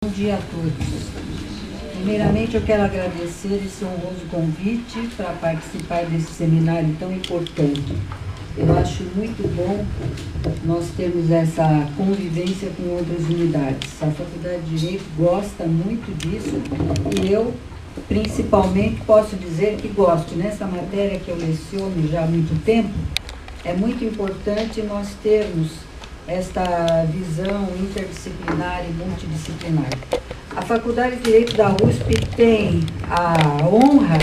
Bom dia a todos. Primeiramente, eu quero agradecer esse honroso convite para participar desse seminário tão importante. Eu acho muito bom nós termos essa convivência com outras unidades. A Faculdade de Direito gosta muito disso e eu, principalmente, posso dizer que gosto. Nessa matéria que eu leciono já há muito tempo, é muito importante nós termos esta visão interdisciplinar e multidisciplinar. A Faculdade de Direito da USP tem a honra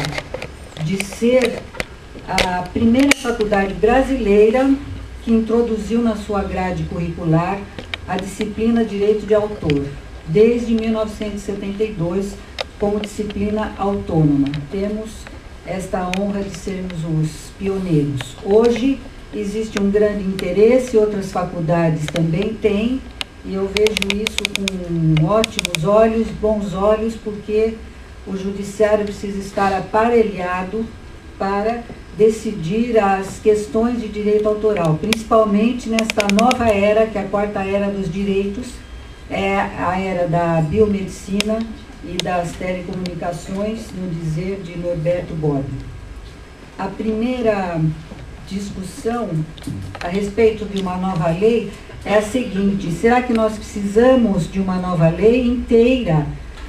de ser a primeira faculdade brasileira que introduziu na sua grade curricular a disciplina Direito de Autor, desde 1972, como disciplina autônoma. Temos esta honra de sermos os pioneiros. Hoje existe um grande interesse, outras faculdades também têm, e eu vejo isso com ótimos olhos, bons olhos, porque o judiciário precisa estar aparelhado para decidir as questões de direito autoral, principalmente nesta nova era, que é a quarta era dos direitos, é a era da biomedicina e das telecomunicações, no dizer de Norberto Bobbio. A primeira discussão a respeito de uma nova lei é a seguinte: será que nós precisamos de uma nova lei inteira,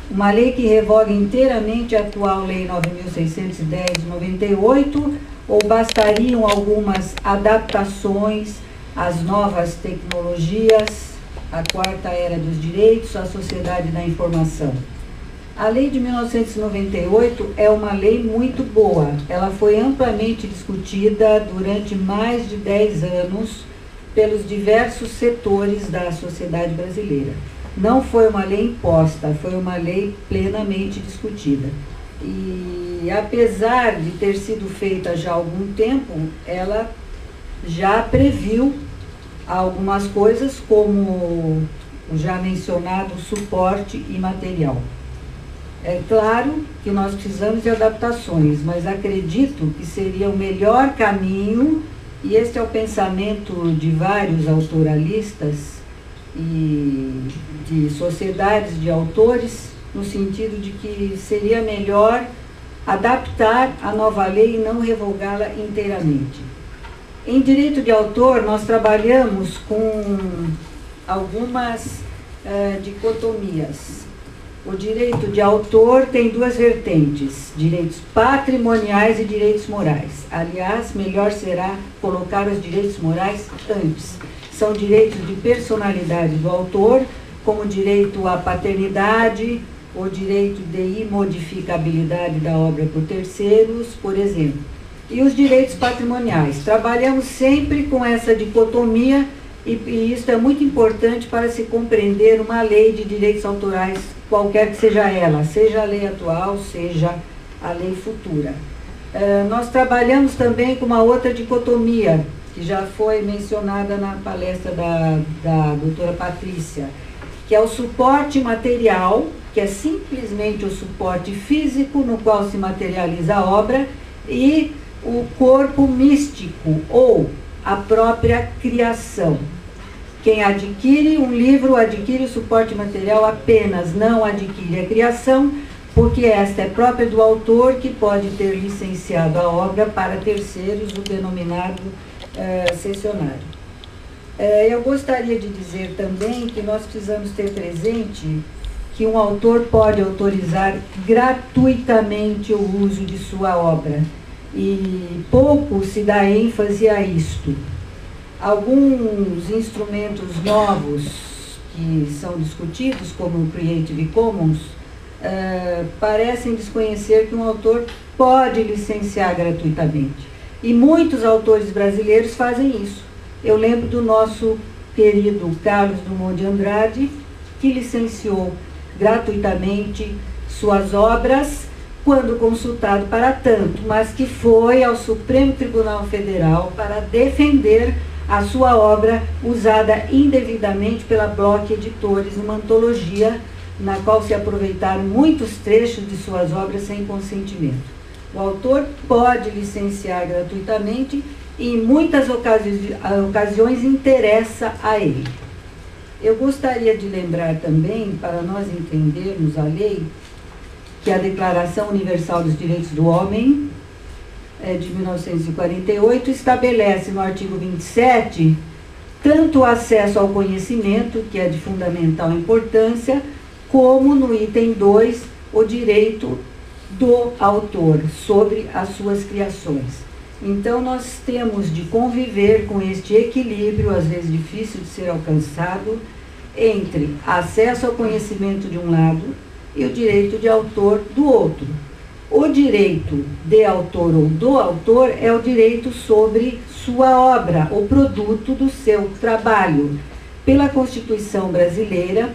uma lei que revogue inteiramente a atual Lei 9.610 de 98, ou bastariam algumas adaptações às novas tecnologias, à quarta era dos direitos, à sociedade da informação? A Lei de 1998 é uma lei muito boa. Ela foi amplamente discutida durante mais de 10 anos pelos diversos setores da sociedade brasileira. Não foi uma lei imposta, foi uma lei plenamente discutida. E apesar de ter sido feita já há algum tempo, ela já previu algumas coisas, como o já mencionado suporte imaterial. É claro que nós precisamos de adaptações, mas acredito que seria o melhor caminho, e este é o pensamento de vários autoralistas e de sociedades de autores, no sentido de que seria melhor adaptar a nova lei e não revogá-la inteiramente. Em direito de autor, nós trabalhamos com algumas dicotomias. O direito de autor tem duas vertentes: direitos patrimoniais e direitos morais. Aliás, melhor será colocar os direitos morais antes. São direitos de personalidade do autor, como direito à paternidade, o direito de imodificabilidade da obra por terceiros, por exemplo. E os direitos patrimoniais. Trabalhamos sempre com essa dicotomia, e isso é muito importante para se compreender uma lei de direitos autorais, qualquer que seja ela, seja a lei atual, seja a lei futura. Nós trabalhamos também com uma outra dicotomia, que já foi mencionada na palestra da doutora Patrícia, que é o suporte material, que é simplesmente o suporte físico no qual se materializa a obra, e o corpo místico, ou a própria criação. Quem adquire um livro adquire o suporte material apenas, não adquire a criação, porque esta é própria do autor, que pode ter licenciado a obra para terceiros, o denominado cessionário. Eu gostaria de dizer também que nós precisamos ter presente que um autor pode autorizar gratuitamente o uso de sua obra, e pouco se dá ênfase a isto. Alguns instrumentos novos que são discutidos, como o Creative Commons, parecem desconhecer que um autor pode licenciar gratuitamente. E muitos autores brasileiros fazem isso. Eu lembro do nosso querido Carlos Drummond de Andrade, que licenciou gratuitamente suas obras, quando consultado para tanto, mas que foi ao Supremo Tribunal Federal para defender a sua obra usada indevidamente pela Bloch Editores, numa antologia na qual se aproveitaram muitos trechos de suas obras sem consentimento. O autor pode licenciar gratuitamente e em muitas ocasiões interessa a ele. Eu gostaria de lembrar também, para nós entendermos a lei, que a Declaração Universal dos Direitos do Homem, de 1948, estabelece no artigo 27 tanto o acesso ao conhecimento, que é de fundamental importância, como no item 2, o direito do autor sobre as suas criações. Então, nós temos de conviver com este equilíbrio, às vezes difícil de ser alcançado, entre acesso ao conhecimento de um lado e o direito de autor do outro. O direito de autor ou do autor é o direito sobre sua obra, o produto do seu trabalho. Pela Constituição brasileira,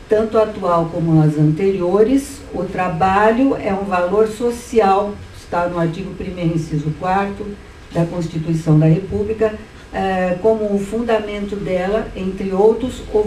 tanto a atual como as anteriores, o trabalho é um valor social, está no artigo 1º, inciso 4º da Constituição da República, como o fundamento dela, entre outros, o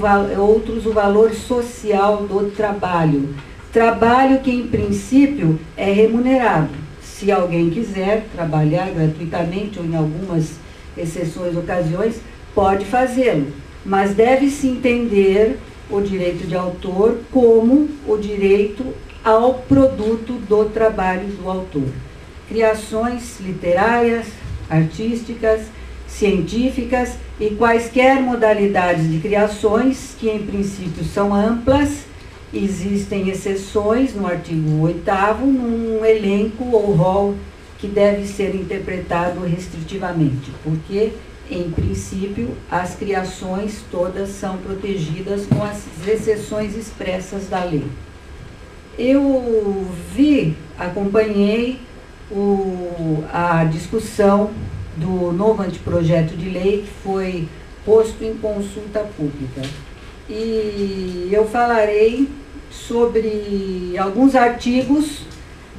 valor social do trabalho. Trabalho que, em princípio, é remunerado. Se alguém quiser trabalhar gratuitamente, ou em algumas exceções, ocasiões, pode fazê-lo. Mas deve-se entender o direito de autor como o direito ao produto do trabalho do autor. Criações literárias, artísticas, científicas e quaisquer modalidades de criações, que em princípio são amplas, existem exceções no artigo 8º, num elenco ou rol que deve ser interpretado restritivamente, porque, em princípio, as criações todas são protegidas com as exceções expressas da lei. Eu acompanhei a discussão do novo anteprojeto de lei que foi posto em consulta pública. E eu falarei sobre alguns artigos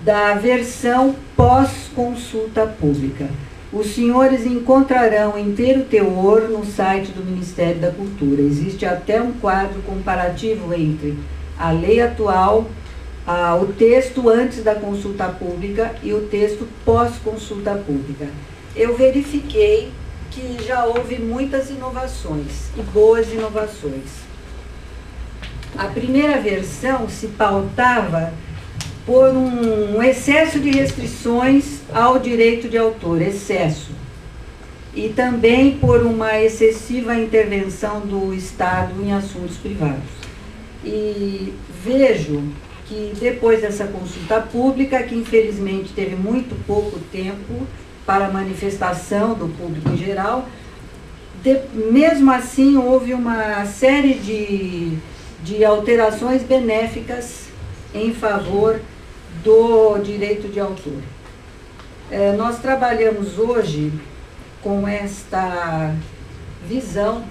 da versão pós-consulta pública. Os senhores encontrarão inteiro teor no site do Ministério da Cultura. Existe até um quadro comparativo entre a lei atual, o texto antes da consulta pública e o texto pós-consulta pública. Eu verifiquei que já houve muitas inovações, e boas inovações. A primeira versão se pautava por um excesso de restrições ao direito de autor, excesso, e também por uma excessiva intervenção do Estado em assuntos privados. E vejo que depois dessa consulta pública, que infelizmente teve muito pouco tempo para manifestação do público em geral, mesmo assim houve uma série de alterações benéficas em favor do direito de autor. Nós trabalhamos hoje com esta visão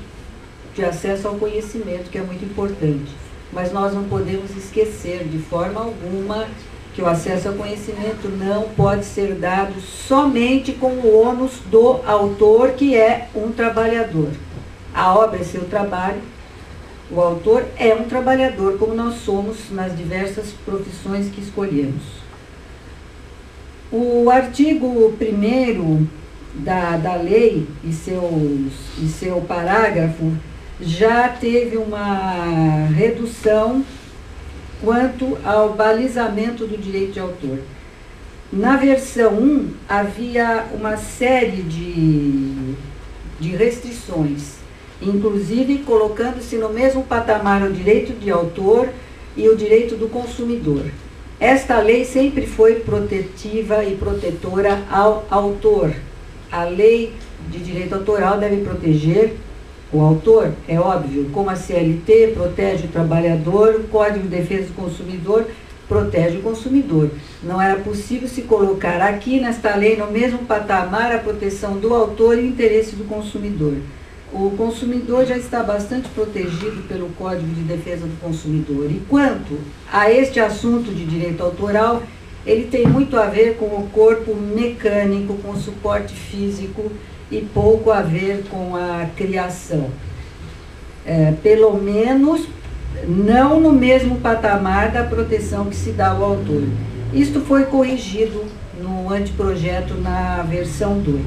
de acesso ao conhecimento, que é muito importante, mas nós não podemos esquecer de forma alguma que o acesso ao conhecimento não pode ser dado somente com o ônus do autor, que é um trabalhador. A obra é seu trabalho, o autor é um trabalhador, como nós somos nas diversas profissões que escolhemos. O artigo 1º da lei e seu parágrafo já teve uma redução quanto ao balizamento do direito de autor. Na versão 1, havia uma série de restrições, inclusive colocando-se no mesmo patamar o direito de autor e o direito do consumidor. Esta lei sempre foi protetiva e protetora ao autor. A lei de direito autoral deve proteger o autor, é óbvio, como a CLT protege o trabalhador, o Código de Defesa do Consumidor protege o consumidor. Não era possível se colocar aqui nesta lei no mesmo patamar a proteção do autor e o interesse do consumidor. O consumidor já está bastante protegido pelo Código de Defesa do Consumidor. E quanto a este assunto de direito autoral, ele tem muito a ver com o corpo mecânico, com o suporte físico e pouco a ver com a criação. Pelo menos não no mesmo patamar da proteção que se dá ao autor. Isto foi corrigido no anteprojeto na versão 2.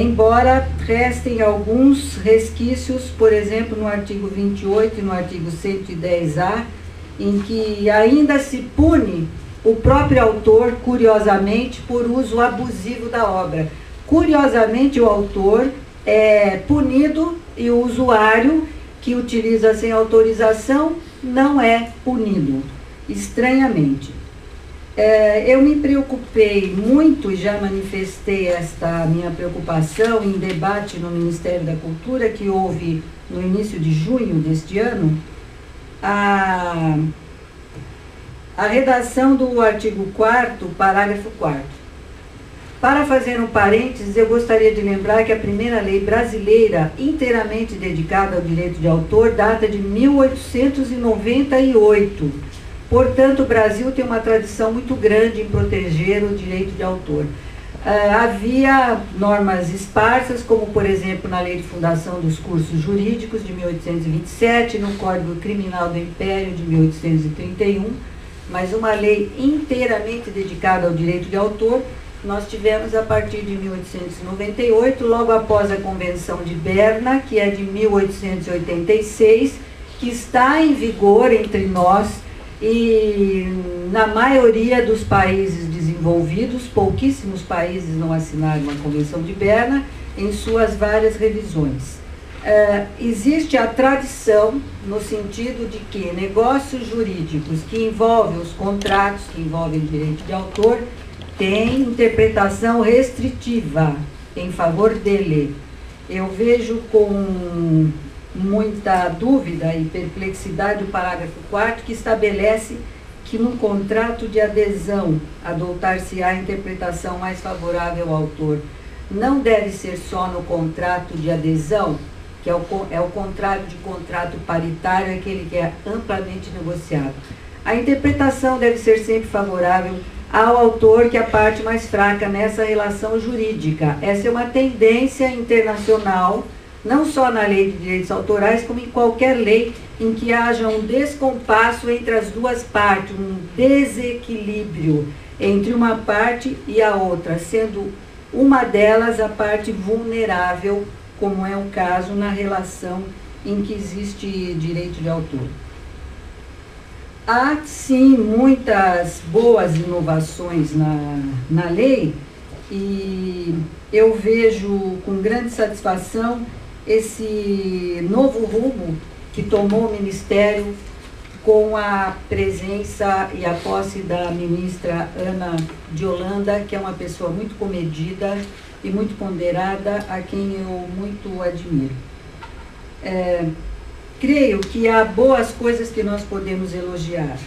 embora restem alguns resquícios, por exemplo, no artigo 28 e no artigo 110A, em que ainda se pune o próprio autor, curiosamente, por uso abusivo da obra. Curiosamente, o autor é punido e o usuário que utiliza sem autorização não é punido, estranhamente. Eu me preocupei muito e já manifestei esta minha preocupação em debate no Ministério da Cultura, que houve no início de junho deste ano, a redação do artigo 4º, parágrafo 4º. Para fazer um parênteses, eu gostaria de lembrar que a primeira lei brasileira inteiramente dedicada ao direito de autor data de 1898. Portanto, o Brasil tem uma tradição muito grande em proteger o direito de autor. Havia normas esparsas, como, por exemplo, na Lei de Fundação dos Cursos Jurídicos, de 1827, no Código Criminal do Império, de 1831, mas uma lei inteiramente dedicada ao direito de autor, nós tivemos a partir de 1898, logo após a Convenção de Berna, que é de 1886, que está em vigor entre nós, e na maioria dos países desenvolvidos, pouquíssimos países não assinaram a Convenção de Berna em suas várias revisões. Existe a tradição no sentido de que negócios jurídicos que envolvem os contratos, que envolvem direito de autor, têm interpretação restritiva em favor dele. Eu vejo com muita dúvida e perplexidade o parágrafo 4º, que estabelece que num contrato de adesão adotar-se-á a interpretação mais favorável ao autor. Não deve ser só no contrato de adesão, que é o contrário de contrato paritário, aquele que é amplamente negociado. A interpretação deve ser sempre favorável ao autor, que é a parte mais fraca nessa relação jurídica. Essa é uma tendência internacional, não só na lei de direitos autorais, como em qualquer lei em que haja um descompasso entre as duas partes, um desequilíbrio entre uma parte e a outra, sendo uma delas a parte vulnerável, como é o caso na relação em que existe direito de autor. Há, sim, muitas boas inovações na lei, e eu vejo com grande satisfação esse novo rumo que tomou o Ministério com a presença e a posse da ministra Ana de Holanda, que é uma pessoa muito comedida e muito ponderada, a quem eu muito admiro. Creio que há boas coisas que nós podemos elogiar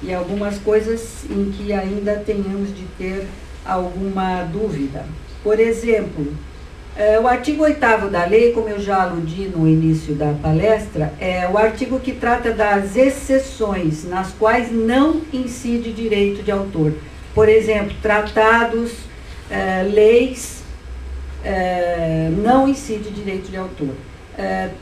e algumas coisas em que ainda tenhamos de ter alguma dúvida. Por exemplo, o artigo 8º da lei, como eu já aludi no início da palestra, é o artigo que trata das exceções nas quais não incide direito de autor. Por exemplo, tratados, leis, não incide direito de autor.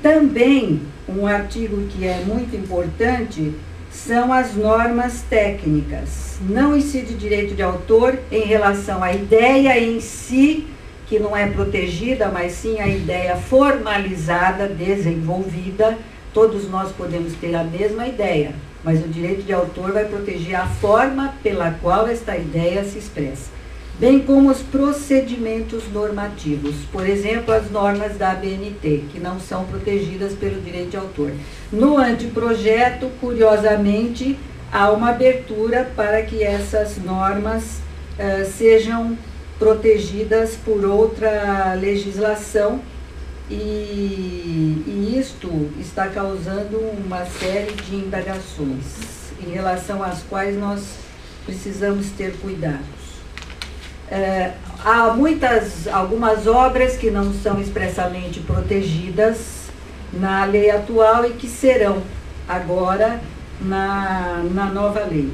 Também, um artigo que é muito importante são as normas técnicas. Não incide direito de autor em relação à ideia em si, que não é protegida, mas sim a ideia formalizada, desenvolvida. Todos nós podemos ter a mesma ideia, mas o direito de autor vai proteger a forma pela qual esta ideia se expressa, bem como os procedimentos normativos, por exemplo, as normas da ABNT, que não são protegidas pelo direito de autor. No anteprojeto, curiosamente, há uma abertura para que essas normas sejam protegidas por outra legislação, e isto está causando uma série de indagações em relação às quais nós precisamos ter cuidados. Há algumas obras que não são expressamente protegidas na lei atual e que serão agora na nova lei.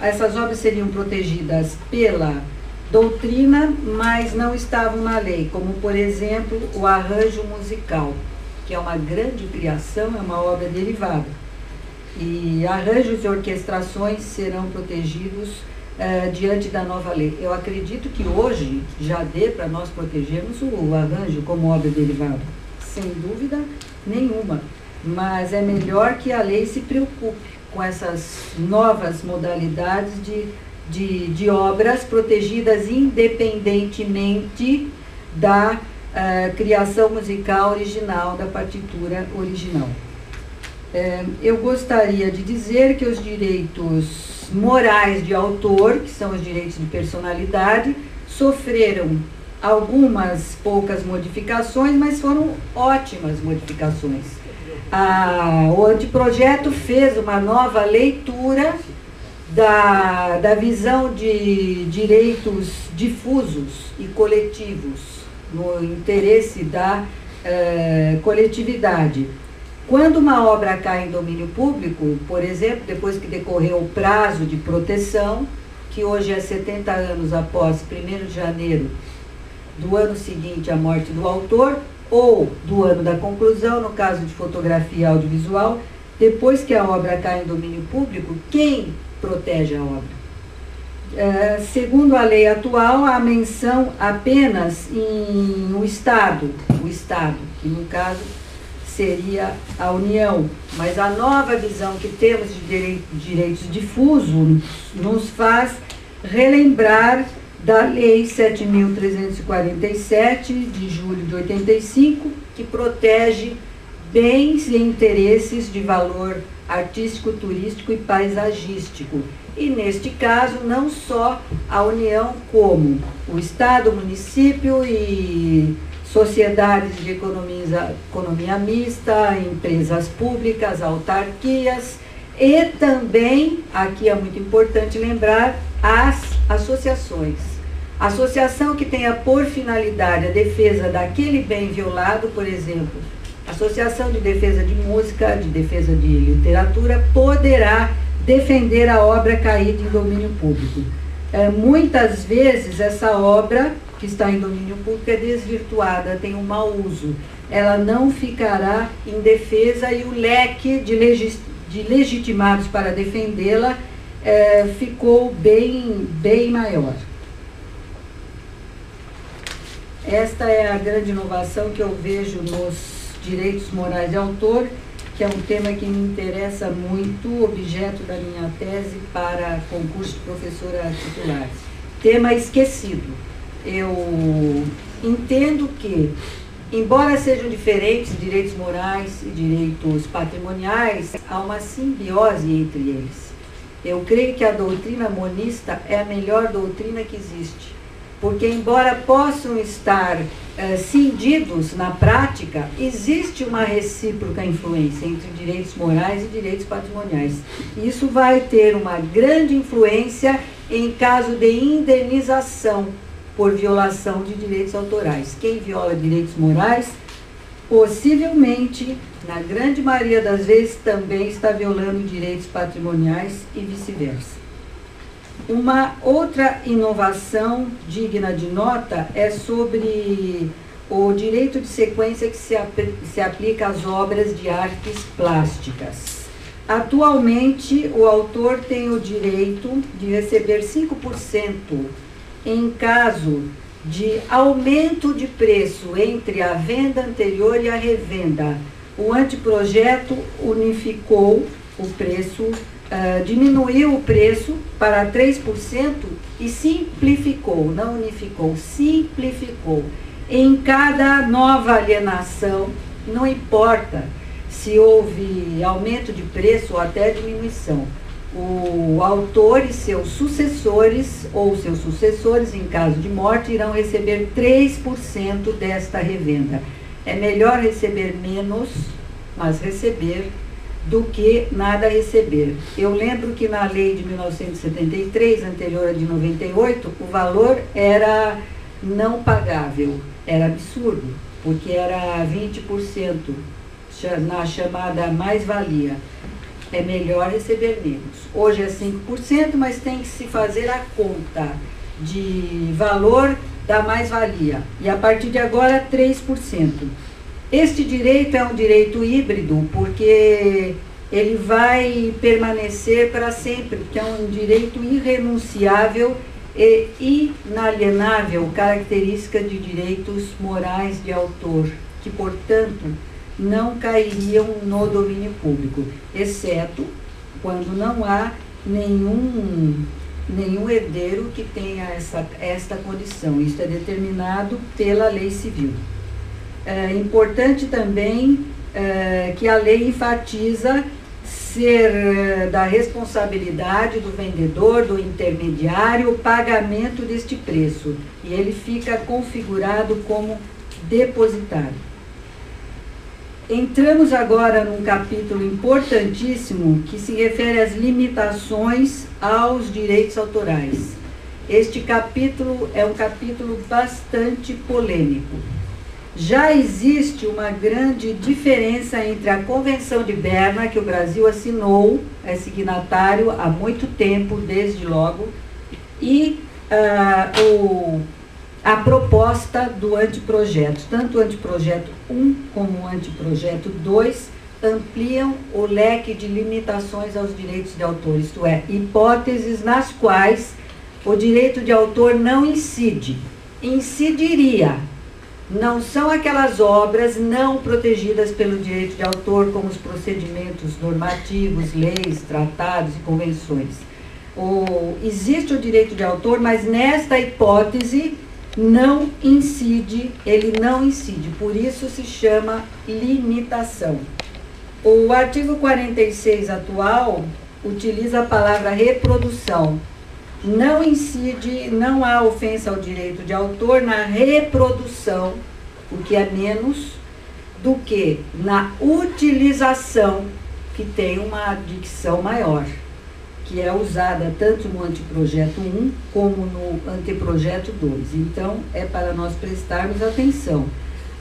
Essas obras seriam protegidas pela doutrina, mas não estavam na lei, como, por exemplo, o arranjo musical, que é uma grande criação, é uma obra derivada. E arranjos e orquestrações serão protegidos diante da nova lei. Eu acredito que hoje já dê para nós protegermos o arranjo como obra derivada, sem dúvida nenhuma, mas é melhor que a lei se preocupe com essas novas modalidades de obras protegidas independentemente da criação musical original, da partitura original. Eu gostaria de dizer que os direitos morais de autor, que são os direitos de personalidade, sofreram algumas poucas modificações, mas foram ótimas modificações. O anteprojeto fez uma nova leitura da visão de direitos difusos e coletivos, no interesse da coletividade. Quando uma obra cai em domínio público, por exemplo, depois que decorreu o prazo de proteção, que hoje é 70 anos após 1º de janeiro do ano seguinte à morte do autor, ou do ano da conclusão, no caso de fotografia audiovisual, depois que a obra cai em domínio público, quem protege a obra? Segundo a lei atual, há menção apenas em o Estado, que no caso seria a União, mas a nova visão que temos de direitos difusos nos faz relembrar da Lei 7.347, de julho de 85, que protege bens e interesses de valor artístico, turístico e paisagístico. E, neste caso, não só a União, como o Estado, o município e sociedades de economia mista, empresas públicas, autarquias e também, aqui é muito importante lembrar, as associações. Associação que tenha por finalidade a defesa daquele bem violado, por exemplo, Associação de Defesa de Música, de Defesa de Literatura, poderá defender a obra caída em domínio público. Muitas vezes essa obra que está em domínio público é desvirtuada, tem um mau uso. Ela não ficará em defesa e o leque de legitimados para defendê-la ficou bem maior. Esta é a grande inovação que eu vejo nos direitos morais de autor, que é um tema que me interessa muito, objeto da minha tese para concurso de professora titular. Tema esquecido. Eu entendo que, embora sejam diferentes direitos morais e direitos patrimoniais, há uma simbiose entre eles. Eu creio que a doutrina monista é a melhor doutrina que existe, porque embora possam estar cindidos na prática, existe uma recíproca influência entre direitos morais e direitos patrimoniais. Isso vai ter uma grande influência em caso de indenização por violação de direitos autorais. Quem viola direitos morais, possivelmente, na grande maioria das vezes, também está violando direitos patrimoniais e vice-versa. Uma outra inovação digna de nota é sobre o direito de sequência que se aplica às obras de artes plásticas. Atualmente, o autor tem o direito de receber 5% em caso de aumento de preço entre a venda anterior e a revenda. O anteprojeto unificou o preço, diminuiu o preço para 3% e simplificou, não unificou, simplificou. Em cada nova alienação, não importa se houve aumento de preço ou até diminuição, o autor e seus sucessores, ou seus sucessores, em caso de morte, irão receber 3% desta revenda. É melhor receber menos, mas receber, do que nada receber. Eu lembro que na lei de 1973, anterior a de 98, o valor era não pagável, era absurdo, porque era 20% na chamada mais-valia. É melhor receber menos. Hoje é 5%, mas tem que se fazer a conta de valor da mais-valia. E a partir de agora, 3%. Este direito é um direito híbrido, porque ele vai permanecer para sempre, porque é um direito irrenunciável e inalienável, característica de direitos morais de autor, que, portanto, não cairiam no domínio público, exceto quando não há nenhum herdeiro que tenha esta condição. Isso é determinado pela lei civil. É importante também que a lei enfatiza ser da responsabilidade do vendedor, do intermediário, o pagamento deste preço. E ele fica configurado como depositário. Entramos agora num capítulo importantíssimo que se refere às limitações aos direitos autorais. Este capítulo é um capítulo bastante polêmico. Já existe uma grande diferença entre a Convenção de Berna, que o Brasil assinou, é signatário há muito tempo, desde logo, e a proposta do anteprojeto. Tanto o anteprojeto 1 como o anteprojeto 2 ampliam o leque de limitações aos direitos de autor, isto é, hipóteses nas quais o direito de autor não incide. Incidiria. Não são aquelas obras não protegidas pelo direito de autor, como os procedimentos normativos, leis, tratados e convenções. Existe o direito de autor, mas nesta hipótese não incide, ele não incide, por isso se chama limitação. O artigo 46 atual utiliza a palavra reprodução. Não incide, não há ofensa ao direito de autor na reprodução, o que é menos do que na utilização, que tem uma dicção maior, que é usada tanto no anteprojeto 1 como no anteprojeto 2. Então, é para nós prestarmos atenção.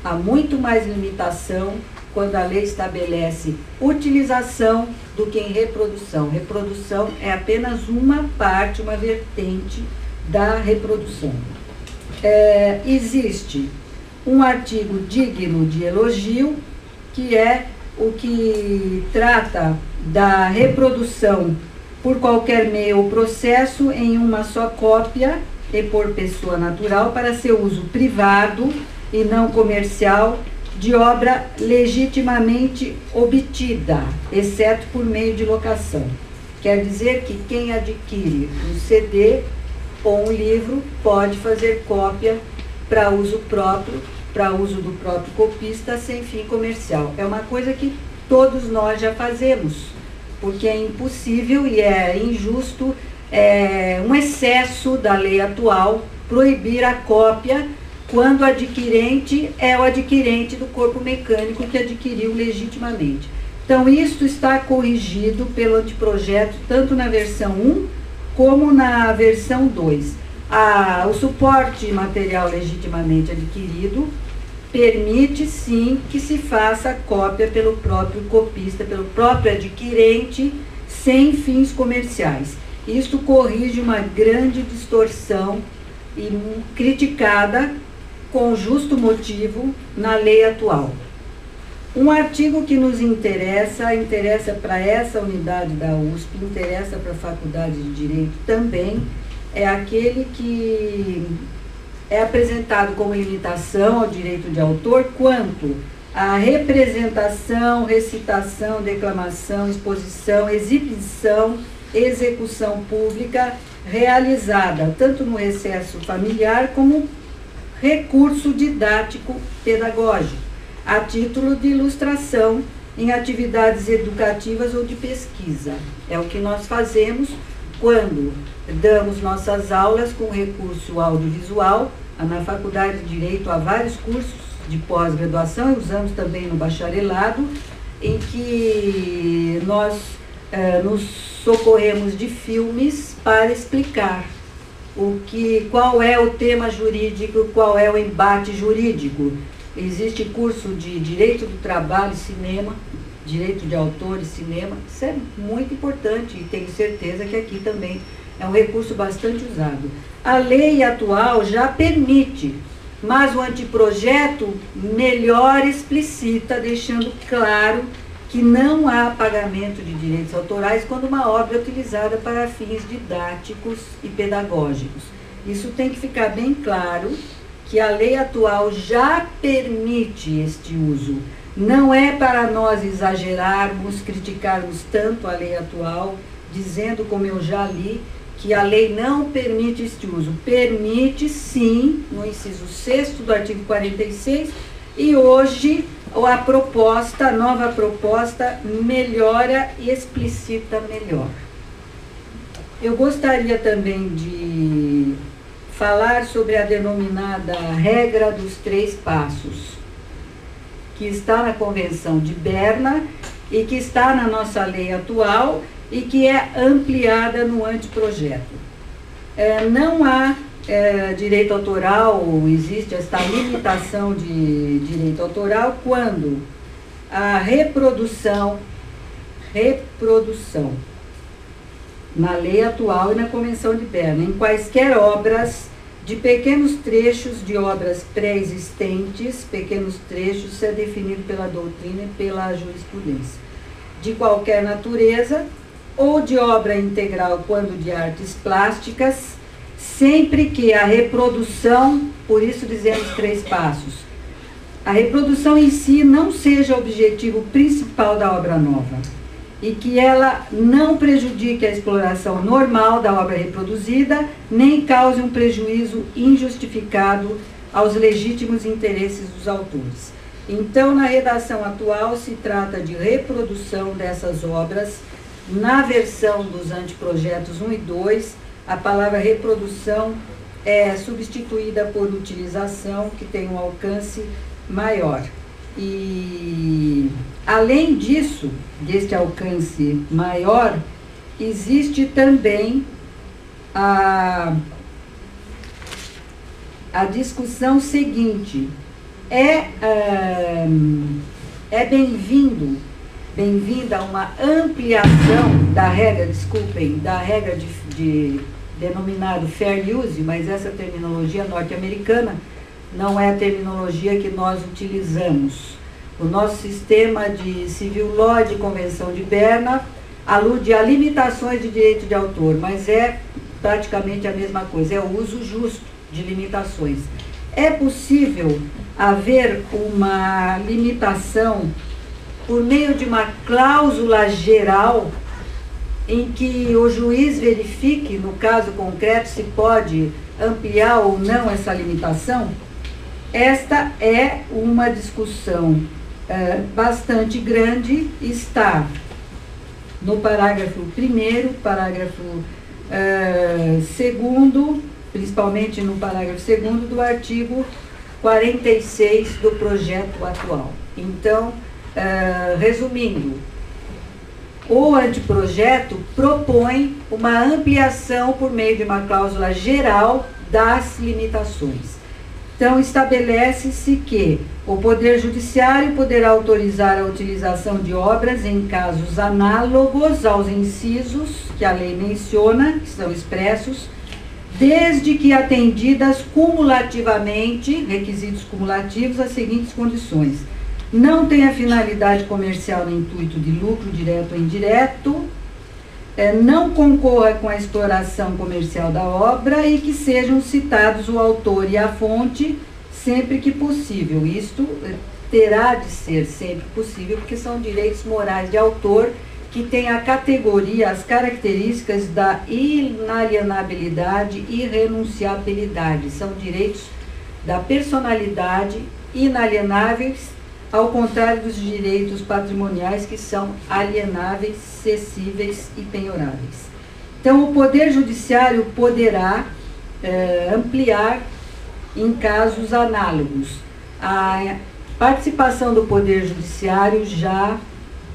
Há muito mais limitação quando a lei estabelece utilização do que em reprodução. Reprodução é apenas uma parte, uma vertente da reprodução. Existe um artigo digno de elogio, que é o que trata da reprodução por qualquer meio ou processo em uma só cópia e por pessoa natural para seu uso privado e não comercial de obra legitimamente obtida, exceto por meio de locação. Quer dizer que quem adquire um CD ou um livro pode fazer cópia para uso próprio, para uso do próprio copista, sem fim comercial. É uma coisa que todos nós já fazemos, porque é impossível e é injusto, é um excesso da lei atual proibir a cópia quando o adquirente é o adquirente do corpo mecânico que adquiriu legitimamente. Então, isso está corrigido pelo anteprojeto, tanto na versão 1 como na versão 2. O suporte material legitimamente adquirido permite, sim, que se faça cópia pelo próprio copista, pelo próprio adquirente, sem fins comerciais. Isto corrige uma grande distorção e criticada com justo motivo na lei atual. Um artigo que nos interessa para essa unidade da USP, interessa para a Faculdade de Direito também, é aquele que é apresentado como limitação ao direito de autor quanto à representação, recitação, declamação, exposição, exibição, execução pública realizada tanto no recesso familiar como recurso didático pedagógico, a título de ilustração em atividades educativas ou de pesquisa. É o que nós fazemos quando damos nossas aulas com recurso audiovisual. Na Faculdade de Direito há vários cursos de pós-graduação e usamos também no bacharelado, em que nós nos socorremos de filmes para explicar qual é o tema jurídico, qual é o embate jurídico. Existe curso de Direito do Trabalho e Cinema, Direito de Autor e Cinema. Isso é muito importante e tenho certeza que aqui também é um recurso bastante usado. A lei atual já permite, mas o anteprojeto melhor explicita, deixando claro que não há pagamento de direitos autorais quando uma obra é utilizada para fins didáticos e pedagógicos. Isso tem que ficar bem claro, que a lei atual já permite este uso. Não é para nós exagerarmos, criticarmos tanto a lei atual, dizendo, como eu já li, que a lei não permite este uso. Permite, sim, no inciso 6º do artigo 46, e hoje a proposta, a nova proposta, melhora e explicita melhor. Eu gostaria também de falar sobre a denominada regra dos 3 passos, que está na Convenção de Berna e que está na nossa lei atual e que é ampliada no anteprojeto. Não há direito autoral, existe esta limitação de direito autoral quando a reprodução na lei atual e na Convenção de Berna, em quaisquer obras de pequenos trechos de obras pré-existentes, pequenos trechos, isso é definido pela doutrina e pela jurisprudência, de qualquer natureza, ou de obra integral quando de artes plásticas, sempre que a reprodução, por isso dizemos 3 passos, a reprodução em si não seja o objetivo principal da obra nova, e que ela não prejudique a exploração normal da obra reproduzida, nem cause um prejuízo injustificado aos legítimos interesses dos autores. Então, na redação atual, se trata de reprodução dessas obras. Na versão dos anteprojetos 1 e 2, a palavra reprodução é substituída por utilização, que tem um alcance maior. E, além disso, deste alcance maior, existe também a discussão seguinte: é bem-vinda uma ampliação da regra, da regra de denominado fair use, mas essa terminologia norte-americana não é a terminologia que nós utilizamos. O nosso sistema de civil law de Convenção de Berna alude a limitações de direito de autor, mas é praticamente a mesma coisa, é o uso justo de limitações. É possível haver uma limitação por meio de uma cláusula geral em que o juiz verifique, no caso concreto, se pode ampliar ou não essa limitação? Esta é uma discussão bastante grande, está no parágrafo 1º, parágrafo 2º, principalmente no parágrafo 2º do artigo 46 do projeto atual. Então, resumindo, o anteprojeto propõe uma ampliação por meio de uma cláusula geral das limitações. Então, estabelece-se que o Poder Judiciário poderá autorizar a utilização de obras em casos análogos aos incisos que a lei menciona, que são expressos, desde que atendidas cumulativamente, requisitos cumulativos, as seguintes condições: não tenha finalidade comercial no intuito de lucro direto ou indireto, não concorra com a exploração comercial da obra e que sejam citados o autor e a fonte sempre que possível. Isto terá de ser sempre possível, porque são direitos morais de autor que têm a categoria, as características da inalienabilidade e renunciabilidade. São direitos da personalidade inalienáveis, ao contrário dos direitos patrimoniais, que são alienáveis, cessíveis e penhoráveis. Então, o Poder Judiciário poderá ampliar em casos análogos. A participação do Poder Judiciário já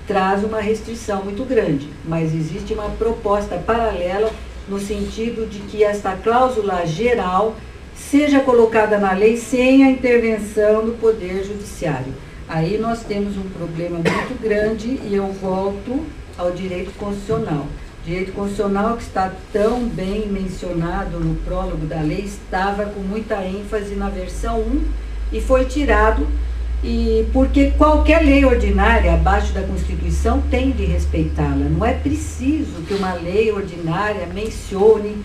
traz uma restrição muito grande, mas existe uma proposta paralela no sentido de que esta cláusula geral seja colocada na lei sem a intervenção do Poder Judiciário. Aí nós temos um problema muito grande e eu volto ao direito constitucional. Direito constitucional, que está tão bem mencionado no prólogo da lei, estava com muita ênfase na versão 1 e foi tirado E porque qualquer lei ordinária abaixo da Constituição tem de respeitá-la. Não é preciso que uma lei ordinária mencione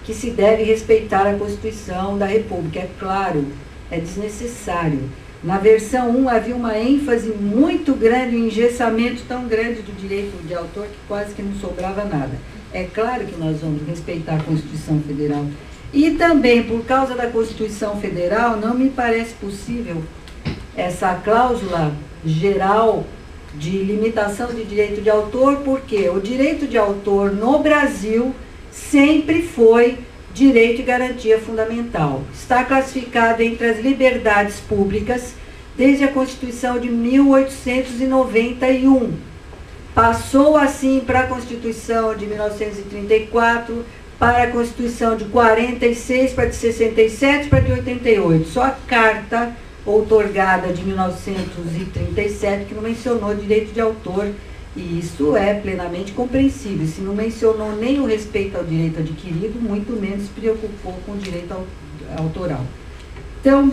que se deve respeitar a Constituição da República. É claro, é desnecessário. Na versão 1 havia uma ênfase muito grande, um engessamento tão grande do direito de autor que quase que não sobrava nada. É claro que nós vamos respeitar a Constituição Federal. E também, por causa da Constituição Federal, não me parece possível essa cláusula geral de limitação de direito de autor, porque o direito de autor no Brasil sempre foi direito e garantia fundamental. Está classificado entre as liberdades públicas desde a Constituição de 1891. Passou assim para a Constituição de 1934, para a Constituição de 46, para a de 67, para a de 88. Só a Carta outorgada de 1937 que não mencionou direito de autor, e isso é plenamente compreensível. Se não mencionou nem o respeito ao direito adquirido, muito menos se preocupou com o direito autoral. Então,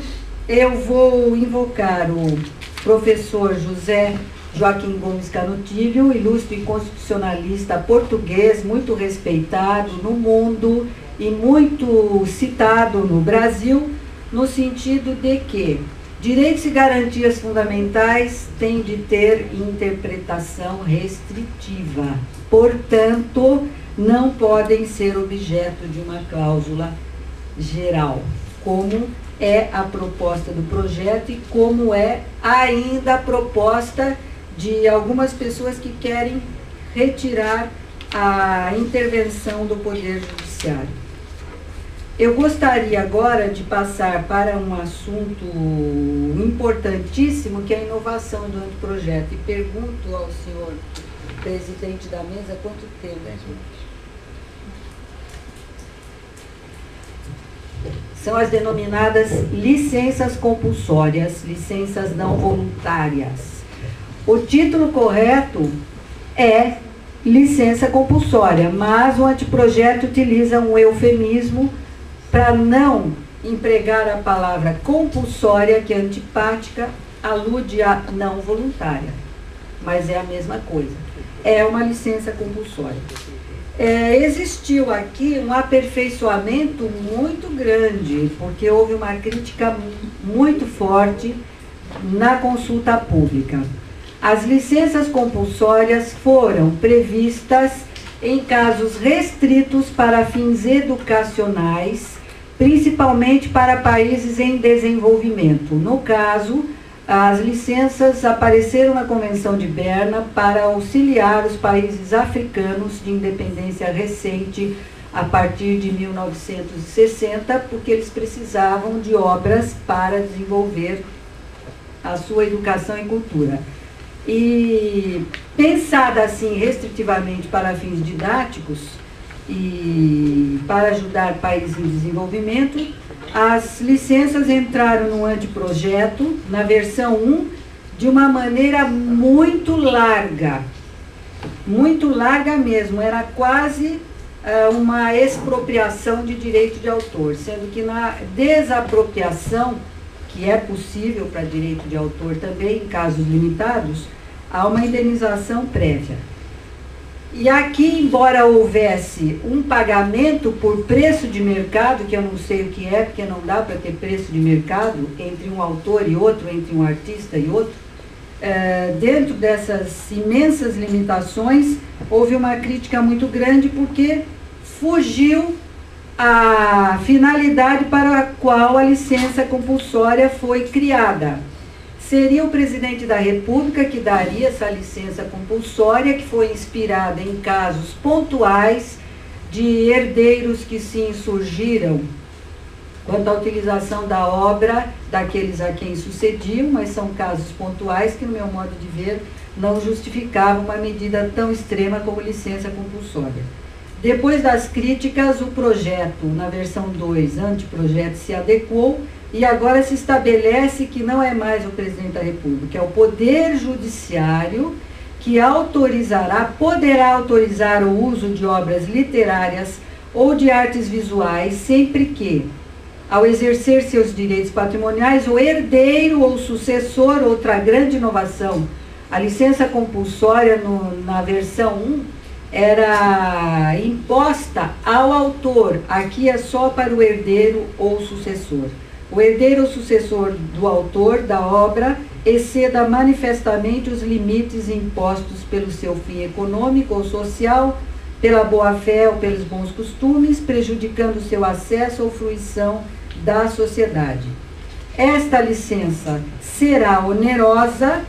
eu vou invocar o professor José Joaquim Gomes Canutilho, ilustre constitucionalista português, muito respeitado no mundo e muito citado no Brasil, no sentido de que direitos e garantias fundamentais têm de ter interpretação restritiva. Portanto, não podem ser objeto de uma cláusula geral, como é a proposta do projeto e como é ainda a proposta de algumas pessoas que querem retirar a intervenção do Poder Judiciário. Eu gostaria agora de passar para um assunto importantíssimo, que é a inovação do anteprojeto. E pergunto ao senhor presidente da mesa quanto tempo. 10 minutos. São as denominadas licenças compulsórias, licenças não voluntárias. O título correto é licença compulsória, mas o anteprojeto utiliza um eufemismo para não empregar a palavra compulsória, que é antipática, alude a não voluntária, mas é a mesma coisa. É uma licença compulsória. Existiu aqui um aperfeiçoamento muito grande, porque houve uma crítica muito forte na consulta pública. As licenças compulsórias foram previstas em casos restritos para fins educacionais, principalmente para países em desenvolvimento. No caso, as licenças apareceram na Convenção de Berna para auxiliar os países africanos de independência recente, a partir de 1960, porque eles precisavam de obras para desenvolver a sua educação e cultura. E pensada assim restritivamente para fins didáticos, e para ajudar países em desenvolvimento, as licenças entraram no anteprojeto, na versão 1, de uma maneira muito larga mesmo, era quase uma expropriação de direito de autor, sendo que na desapropriação, que é possível para direito de autor também, em casos limitados, há uma indenização prévia. E aqui, embora houvesse um pagamento por preço de mercado, que eu não sei o que é, porque não dá para ter preço de mercado entre um autor e outro, entre um artista e outro, dentro dessas imensas limitações, houve uma crítica muito grande, porque fugiu a finalidade para a qual a licença compulsória foi criada. Seria o presidente da República que daria essa licença compulsória, que foi inspirada em casos pontuais de herdeiros que se insurgiram quanto à utilização da obra daqueles a quem sucediam, mas são casos pontuais que, no meu modo de ver, não justificavam uma medida tão extrema como licença compulsória. Depois das críticas, o projeto, na versão 2, anteprojeto, se adequou, e agora se estabelece que não é mais o presidente da República, é o Poder Judiciário que poderá autorizar o uso de obras literárias ou de artes visuais, sempre que ao exercer seus direitos patrimoniais, o herdeiro ou sucessor, outra grande inovação. A licença compulsória na versão 1 era imposta ao autor, aqui é só para o herdeiro ou sucessor. O herdeiro ou sucessor do autor da obra exceda manifestamente os limites impostos pelo seu fim econômico ou social, pela boa-fé ou pelos bons costumes, prejudicando seu acesso ou fruição da sociedade. Esta licença será onerosa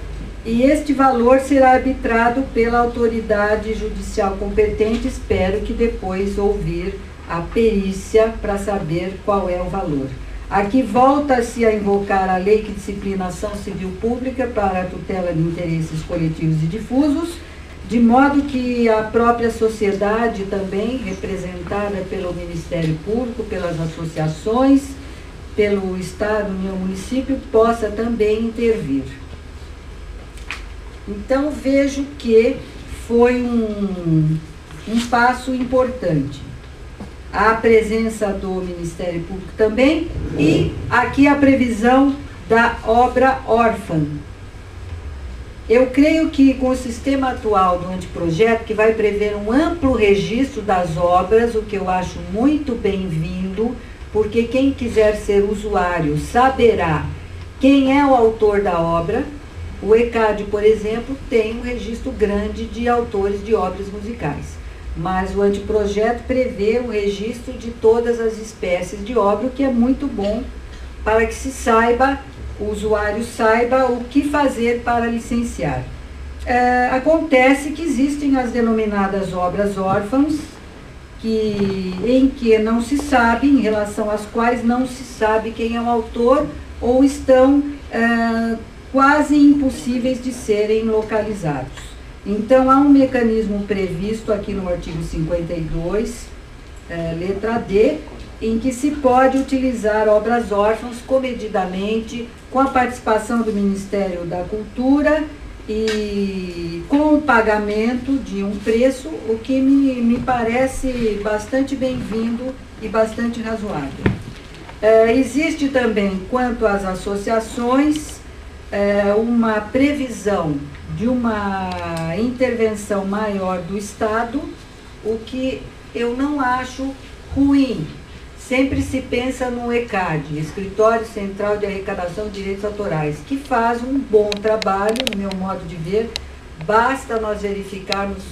e este valor será arbitrado pela autoridade judicial competente. Espero que depois ouvir a perícia para saber qual é o valor. Aqui volta-se a invocar a lei que disciplina a ação civil pública para a tutela de interesses coletivos e difusos, de modo que a própria sociedade também, representada pelo Ministério Público, pelas associações, pelo Estado, União, Município, possa também intervir. Então, vejo que foi um passo importante. A presença do Ministério Público também, e aqui a previsão da obra órfã. Eu creio que com o sistema atual do anteprojeto, que vai prever um amplo registro das obras, o que eu acho muito bem-vindo, porque quem quiser ser usuário saberá quem é o autor da obra. O ECAD, por exemplo, tem um registro grande de autores de obras musicais, mas o anteprojeto prevê o registro de todas as espécies de obra, o que é muito bom para que se saiba, o usuário saiba o que fazer para licenciar. Acontece que existem as denominadas obras órfãs, em que não se sabe, em relação às quais não se sabe quem é o autor, ou estão quase impossíveis de serem localizados. Então, há um mecanismo previsto aqui no artigo 52, letra D, em que se pode utilizar obras órfãs comedidamente, com a participação do Ministério da Cultura e com o pagamento de um preço, o que me parece bastante bem-vindo e bastante razoável. Existe também, quanto às associações, uma previsão de uma intervenção maior do Estado, o que eu não acho ruim. Sempre se pensa no ECAD, Escritório Central de Arrecadação de Direitos Autorais, que faz um bom trabalho, no meu modo de ver. Basta nós verificarmos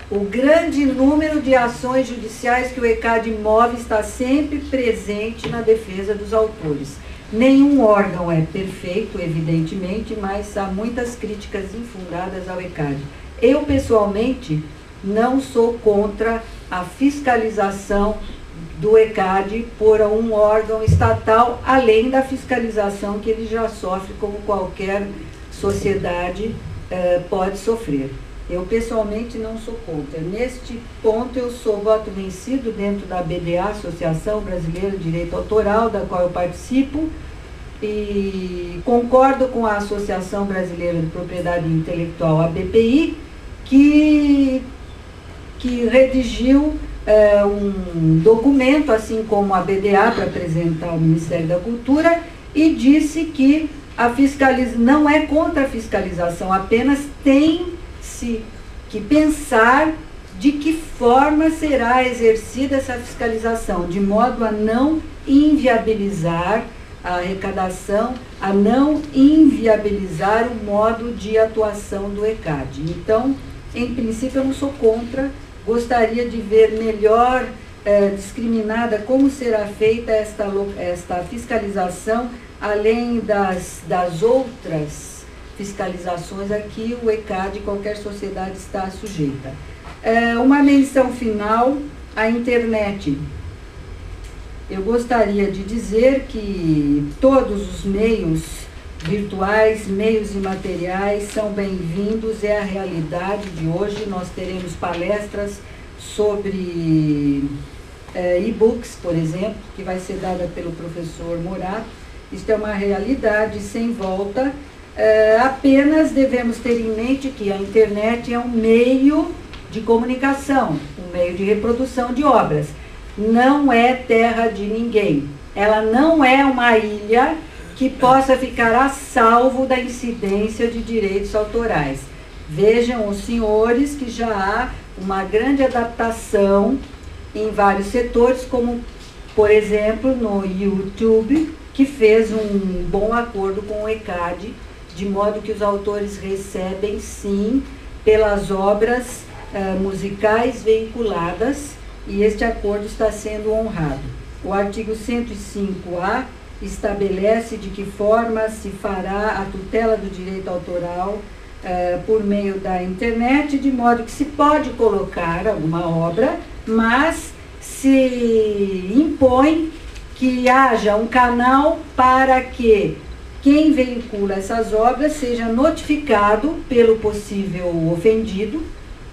o grande número de ações judiciais que o ECAD move, está sempre presente na defesa dos autores. Nenhum órgão é perfeito, evidentemente, mas há muitas críticas infundadas ao ECAD. Eu, pessoalmente, não sou contra a fiscalização do ECAD por um órgão estatal, além da fiscalização que ele já sofre, como qualquer sociedade pode sofrer. Eu, pessoalmente, não sou contra. Neste ponto, eu sou voto vencido dentro da BDA, Associação Brasileira de Direito Autoral, da qual eu participo, e concordo com a Associação Brasileira de Propriedade Intelectual, a BPI, que redigiu um documento, assim como a BDA, para apresentar ao Ministério da Cultura, e disse que não é contra a fiscalização, apenas tem-se que pensar de que forma será exercida essa fiscalização, de modo a não inviabilizar a arrecadação, a não inviabilizar o modo de atuação do ECAD. Então, em princípio, eu não sou contra. Gostaria de ver melhor discriminada como será feita esta fiscalização, além das outras fiscalizações a que o ECAD, qualquer sociedade, está sujeita. Uma menção final à internet. Eu gostaria de dizer que todos os meios virtuais, meios imateriais são bem-vindos, é a realidade de hoje. Nós teremos palestras sobre e-books, por exemplo, que vai ser dada pelo professor Morato. Isto é uma realidade sem volta. Apenas devemos ter em mente que a internet é um meio de comunicação, um meio de reprodução de obras. Não é terra de ninguém. ela não é uma ilha que possa ficar a salvo da incidência de direitos autorais. Vejam os senhores que já há uma grande adaptação em vários setores, como, por exemplo, no YouTube, que fez um bom acordo com o ECAD, de modo que os autores recebem, sim, pelas obras musicais veiculadas, e este acordo está sendo honrado. O artigo 105A estabelece de que forma se fará a tutela do direito autoral por meio da internet, de modo que se pode colocar alguma obra, mas se impõe que haja um canal para que quem veicula essas obras seja notificado pelo possível ofendido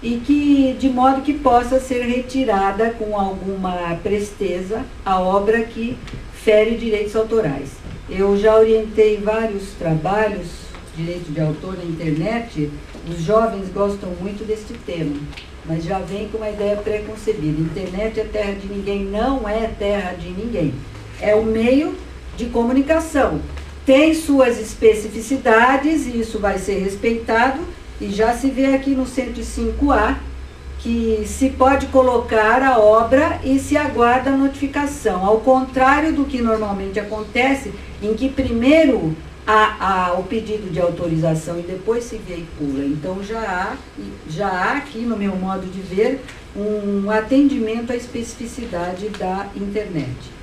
e que, de modo que possa ser retirada com alguma presteza a obra que fere direitos autorais. Eu já orientei vários trabalhos de direito de autor na internet. Os jovens gostam muito deste tema, mas já vem com uma ideia preconcebida. Internet é terra de ninguém. Não é terra de ninguém. É um meio de comunicação. Tem suas especificidades e isso vai ser respeitado, e já se vê aqui no 105A que se pode colocar a obra e se aguarda a notificação, ao contrário do que normalmente acontece, em que primeiro há o pedido de autorização e depois se veicula. Então já há aqui, no meu modo de ver, um atendimento à especificidade da internet.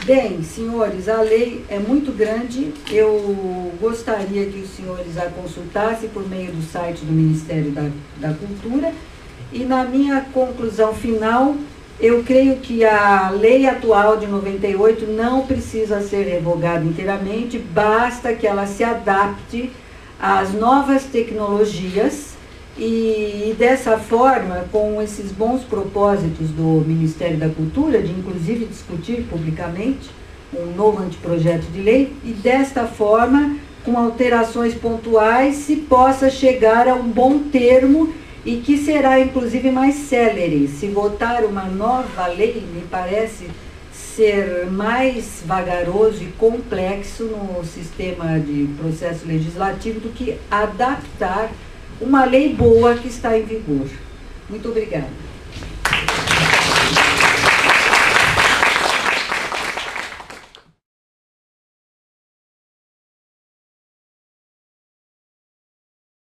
Bem, senhores, a lei é muito grande. Eu gostaria que os senhores a consultassem por meio do site do Ministério da Cultura. E na minha conclusão final, eu creio que a lei atual de 98 não precisa ser revogada inteiramente, basta que ela se adapte às novas tecnologias e dessa forma, com esses bons propósitos do Ministério da Cultura, de inclusive discutir publicamente um novo anteprojeto de lei, e desta forma, com alterações pontuais, se possa chegar a um bom termo e que será inclusive mais célere. Se votar uma nova lei, me parece ser mais vagaroso e complexo no sistema de processo legislativo do que adaptar uma lei boa que está em vigor. Muito obrigada.